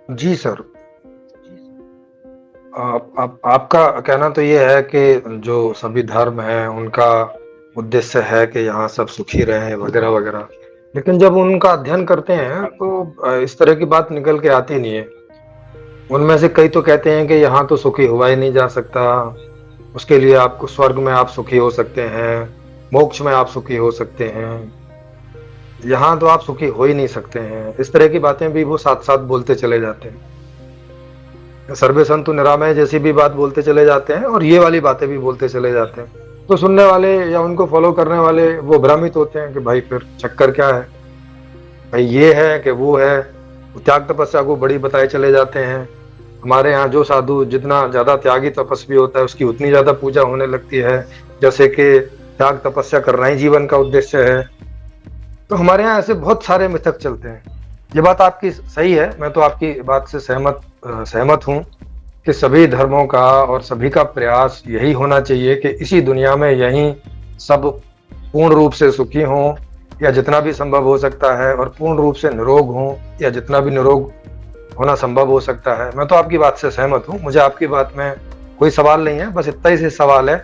जी sir. आपका कहना तो ये है कि जो सभी धर्म हैं, उनका उद्देश्य है कि यहाँ सब सुखी रहें वगैरह-वगैरह। लेकिन जब उनका अध्ययन करते हैं तो इस तरह की बात निकल के आती नहीं है। उनमें से कई तो कहते हैं कि यहाँ तो सुखी हुआ ही नहीं जा सकता, उसके लिए आपको स्वर्ग में आप सुखी हो सकते हैं, मोक्ष में आप सुखी हो सकते हैं, यहाँ तो आप सुखी हो ही नहीं सकते हैं। इस तरह की बातें भी वो साथ-साथ बोलते चले जाते हैं। सर्वे संतु निरामय जैसी भी बात बोलते चले जाते हैं और ये वाली बातें भी बोलते चले जाते हैं। तो सुनने वाले या उनको फॉलो करने वाले वो भ्रमित होते हैं कि भाई फिर चक्कर क्या है? भाई ये है कि वो है, त्याग तपस्या को बड़ी बताए चले जाते हैं। हमारे यहाँ जो साधु जितना ज़्यादा त्यागी तपस्वी होता है, उसकी उतनी ज़्यादा पूजा होने लगती है, जैसे कि त्याग तपस्या करना ही जीवन का उद्देश्य है। तो हमारे यहाँ ऐसे बहुत सारे मिथक चलते हैं। ये बात आपकी सही है, मैं तो आपकी बात से सहमत हूँ कि सभी धर्मों का और सभी का प्रयास यही होना चाहिए कि इसी दुनिया में यहीं सब पूर्ण रूप से सुखी हों या जितना भी संभव हो सकता है और पूर्ण रूप से निरोग हों या जितना भी निरोग होना संभव हो सकता है। मैं तो आपकी बात से सहमत हूँ। मुझे आपकी बात में कोई सवाल नहीं है, बस इतना ही से सवाल है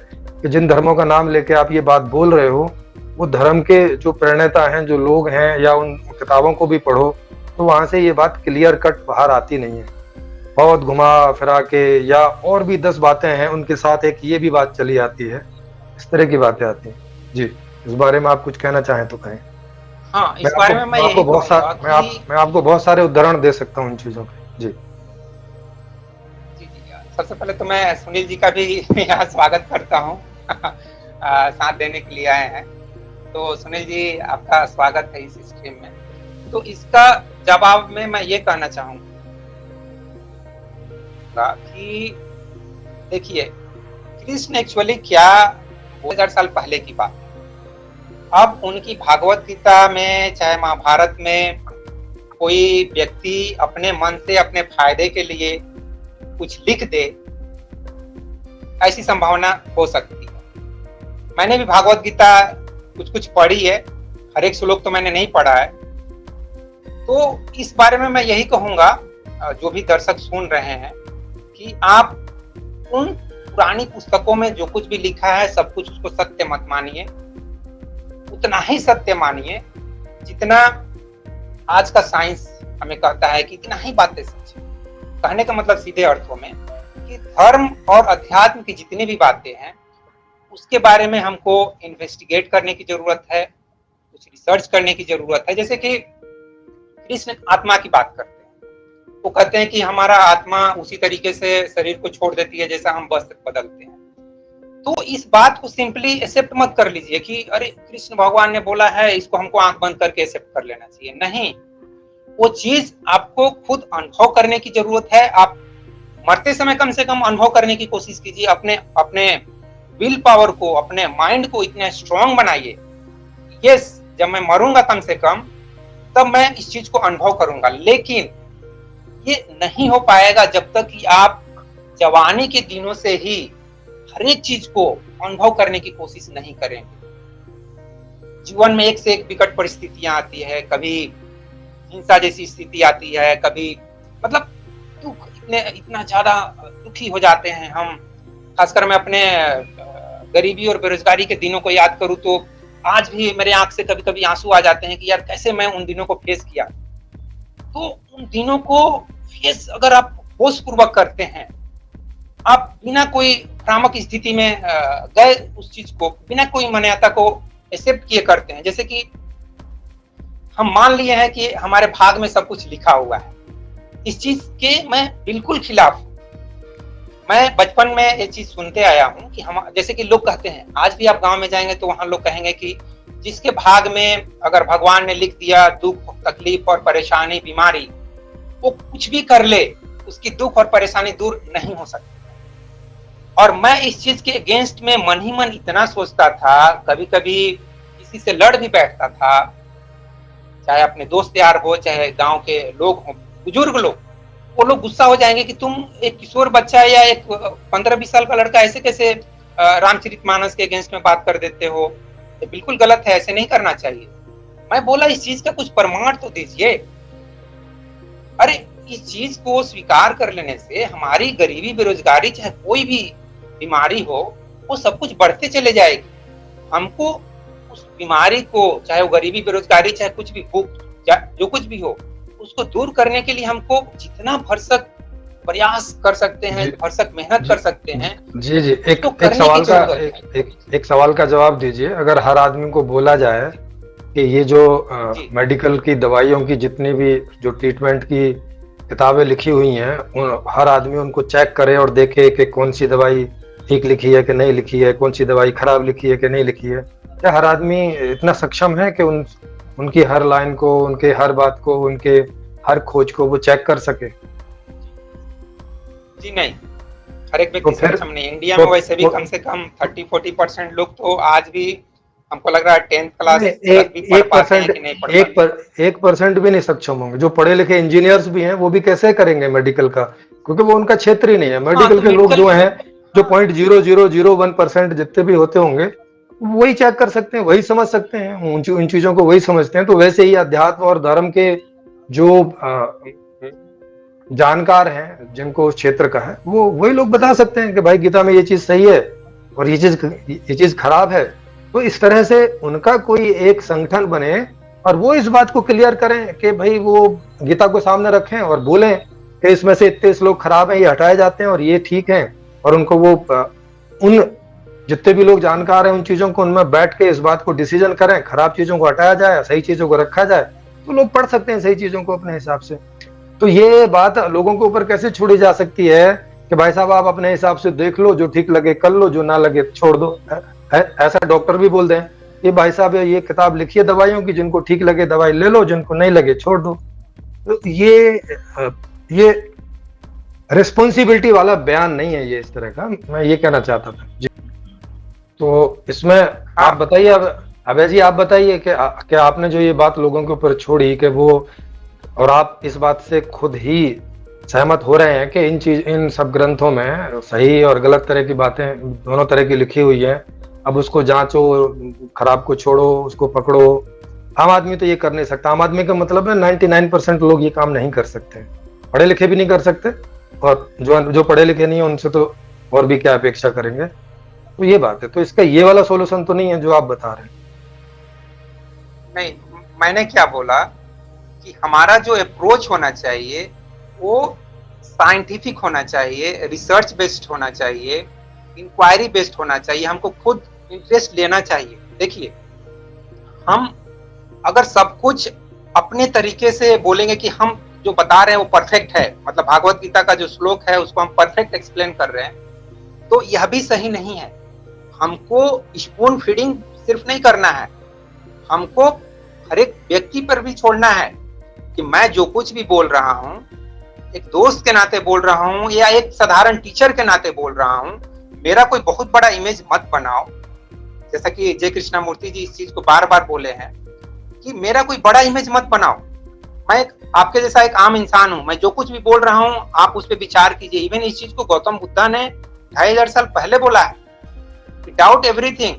कि जिन धर्मों का नाम लेके आप ये बात बोल रहे हो, वो धर्म के जो प्रणेता हैं, जो लोग हैं या उन किताबों को भी पढ़ो, तो वहाँ से ये बात क्लियर कट बाहर आती नहीं है। बहुत घुमा-फिरा के या और भी 10 बातें हैं, उनके साथ एक ये भी बात चली आती है। इस तरह की बातें आती हैं। जी, इस बारे में आप कुछ कहना चाहें तो कहें। हाँ, इस बारे में मैं मैं आपको यही बहुत सा कहूँगा कि मैं आपको बहुत सारे उदाहरण दे सकता हूँ इन चीज़ों के। जी। जी, जी। सबसे पहले तो मैं सुनील जी का भी यहाँ स्वागत करता हूँ। साथ देने के लिए आए हैं। तो सुनील जी, आपका स्वागत है इस स्ट्रीम में। तो इसका जवाब में मैं ये कहना चाहूँगा कि देखिए, कृष्ण एक्चुअली क्या 2000 साल पहले की बात है। अब उनकी भागवत गीता में चाहे महाभारत में कोई व्यक्ति अपने मन से अपने फायदे के लिए कुछ लिख दे, ऐसी संभावना हो सकती है। मैंने भी भागवत गीता कुछ पढ़ी है, हर एक श्लोक तो मैंने नहीं पढ़ा है। तो इस बारे में मैं यही कहूंगा, जो भी दर्शक सुन रहे हैं, कि आप उन पुरानी पुस्तकों में जो कुछ भी लिखा है सब कुछ उसको सत्य मत मानिए, उतना ही सत्य मानिए जितना आज का साइंस हमें कहता है कि इतना ही बातें सच है। कहने का मतलब सीधे अर्थों में कि धर्म और अध्यात्म की जितनी भी बातें हैं उसके बारे में हमको इन्वेस्टिगेट करने की जरूरत है, कुछ रिसर्च करने की जरूरत है। जैसे कि कृष्ण आत्मा की बात करते हैं, वो कहते हैं कि हमारा आत्मा उसी तरीके से शरीर को छोड़ देती है जैसा हम वस्त्र बदलते हैं। तो इस बात को सिंपली एक्सेप्ट मत कर लीजिए कि अरे कृष्ण भगवान ने बोला है, इसको हमको आंख बंद करके एक्सेप्ट कर लेना चाहिए। नहीं, वो चीज आपको खुद अनुभव करने की जरूरत है। आप मरते समय कम से कम अनुभव करने की कोशिश कीजिए। अपने अपने विल पावर को, अपने माइंड को इतना स्ट्रांग बनाइए, यस जब मैं मरूंगा कम से कम तब मैं इस चीज को अनुभव करूंगा। लेकिन ये नहीं हो पाएगा जब तक कि आप जवानी के दिनों से ही हर एक चीज को अनुभव करने की कोशिश नहीं करेंगे। जीवन में एक से एक विकट परिस्थितियां आती है, कभी हिंसा जैसी स्थिति आती है, कभी मतलब दुख, इतना ज्यादा दुखी हो जाते हैं हम। खासकर मैं अपने गरीबी और बेरोजगारी के दिनों को याद करूं तो आज भी मेरे आंख से कभी कभी आंसू आ जाते हैं कि यार कैसे मैं उन दिनों को फेस किया। तो उन दिनों को फेस अगर आप होश पूर्वक करते हैं, आप बिना कोई भ्रामक स्थिति में गए उस चीज को बिना कोई मान्यता को एक्सेप्ट किए करते हैं। जैसे कि हम मान लिए हैं कि हमारे भाग में सब कुछ लिखा हुआ है, इस चीज के मैं बिल्कुल खिलाफ हूँ। मैं बचपन में ये चीज सुनते आया हूँ कि हम, जैसे कि लोग कहते हैं, आज भी आप गांव में जाएंगे तो वहां लोग कहेंगे कि जिसके भाग में अगर भगवान ने लिख दिया दुख, तकलीफ और परेशानी, बीमारी, वो कुछ भी कर ले उसकी दुख और परेशानी दूर नहीं हो सकती। और मैं इस चीज के अगेंस्ट में मन ही मन इतना सोचता था, कभी कभी किसी से लड़ भी बैठता था, चाहे अपने दोस्त यार हो, चाहे गांव के लोग हो, बुजुर्ग लोग, वो लोग गुस्सा हो जाएंगे कि तुम एक किशोर बच्चा या एक 15-20 साल का लड़का ऐसे कैसे रामचरितमानस के अगेंस्ट में बात कर देते हो, ये बिल्कुल गलत है, ऐसे नहीं करना चाहिए। मैं बोला इस चीज का कुछ प्रमाण तो दीजिए। अरे इस चीज को स्वीकार कर लेने से हमारी गरीबी, बेरोजगारी, चाहे कोई भी बीमारी हो, वो सब कुछ बढ़ते चले जाएगी। हमको उस बीमारी को, चाहे वो गरीबी, बेरोजगारी, चाहे कुछ भी, भूख, जो कुछ भी हो, उसको दूर करने के लिए हमको जितना भरसक प्रयास कर सकते हैं, भरसक मेहनत कर सकते हैं। जी जी, एक सवाल का जवाब दीजिए। अगर हर आदमी को बोला जाए कि ये जो मेडिकल की दवाइयों की जितनी भी जो ट्रीटमेंट की किताबें लिखी हुई हैं, हर आदमी उनको चेक करे और देखे कि कौन सी दवाई ठीक लिखी है कि नहीं लिखी है, कौन सी दवाई खराब लिखी है कि नहीं लिखी है, क्या हर आदमी इतना सक्षम है कि उनकी हर लाइन को, उनके हर बात को, उनके हर खोज को वो चेक कर सके? जी नहीं, हर एक व्यक्ति सक्षम नहीं। इंडिया में वैसे भी कम से कम 30-40% लोग तो आज भी, हमको लग रहा है 10th क्लास एक परसेंट भी नहीं सक्षम होंगे। जो पढ़े लिखे इंजीनियर्स भी हैं वो भी कैसे करेंगे मेडिकल का, क्योंकि वो उनका क्षेत्र ही नहीं है। मेडिकल के लोग जो हैं, जो 0.0001% जितने भी होते होंगे, वही चेक कर सकते हैं, वही समझ सकते हैं, उन चीजों को वही समझते हैं। तो वैसे ही अध्यात्म और धर्म के जो जानकार हैं, जिनको उस क्षेत्र का है, वो वही लोग बता सकते हैं कि भाई गीता में ये चीज सही है और ये चीज खराब है। तो इस तरह से उनका कोई एक संगठन बने और वो इस बात को क्लियर करें कि भाई वो गीता को सामने रखें और बोलें कि इसमें से इतने श्लोक खराब हैं, ये हटाए जाते हैं और ये ठीक हैं। और उनको वो उन जितने भी लोग जानकार हैं उन चीजों को, उनमें बैठ के इस बात को डिसीजन करें, खराब चीजों को हटाया जाए, सही चीजों को रखा जाए, तो लोग पढ़ सकते हैं सही चीजों को अपने हिसाब से। तो ये बात लोगों के ऊपर कैसे छोड़ी जा सकती है कि भाई साहब आप अपने हिसाब से देख लो, जो ठीक लगे कर लो, जो ना लगे छोड़ दो। ऐसा डॉक्टर भी बोल दें कि भाई साहब ये किताब लिखी है दवाइयों की, जिनको ठीक लगे दवाई ले लो, जिनको नहीं लगे छोड़ दो। तो ये रिस्पॉन्सिबिलिटी वाला बयान नहीं है ये, इस तरह का मैं ये कहना चाहता था जी। तो इसमें आप बताइए, अब अभय जी आप बताइए कि क्या आपने जो ये बात लोगों के ऊपर छोड़ी कि वो, और आप इस बात से खुद ही सहमत हो रहे हैं कि इन सब ग्रंथों में सही और गलत तरह की बातें दोनों तरह की लिखी हुई हैं, अब उसको जांचो, खराब को छोड़ो, उसको पकड़ो। आम आदमी तो ये कर नहीं सकता। आम आदमी का मतलब है 99% लोग ये काम नहीं कर सकते, पढ़े लिखे भी नहीं कर सकते, और जो पढ़े लिखे नहीं है उनसे तो और भी क्या अपेक्षा करेंगे। तो ये बात है। तो इसका ये वाला सोल्यूशन तो नहीं है जो आप बता रहे हैं। नहीं, मैंने क्या बोला कि हमारा जो अप्रोच होना चाहिए वो साइंटिफिक होना चाहिए, रिसर्च बेस्ड होना चाहिए, इंक्वायरी बेस्ड होना चाहिए। हमको खुद इंटरेस्ट लेना चाहिए। देखिए, हम अगर सब कुछ अपने तरीके से बोलेंगे कि हम जो बता रहे हैं वो परफेक्ट है, मतलब भागवत गीता का जो श्लोक है उसको हम परफेक्ट एक्सप्लेन कर रहे हैं, तो यह भी सही नहीं है। हमको स्पून फीडिंग सिर्फ नहीं करना है, हमको हर एक व्यक्ति पर भी छोड़ना है कि मैं जो कुछ भी बोल रहा हूँ एक दोस्त के नाते बोल रहा हूँ या एक साधारण टीचर के नाते बोल रहा हूँ। मेरा कोई बहुत बड़ा इमेज मत बनाओ। जैसा कि जय कृष्णामूर्ति जी इस चीज को बार बार बोले हैं कि मेरा कोई बड़ा इमेज मत बनाओ। मैं आपके जैसा एक आम इंसान हूँ, मैं जो कुछ भी बोल रहा हूँ आप उस पर विचार कीजिए। इवन इस चीज को गौतम बुद्धा ने 2500 साल पहले बोला है कि डाउट एवरीथिंग,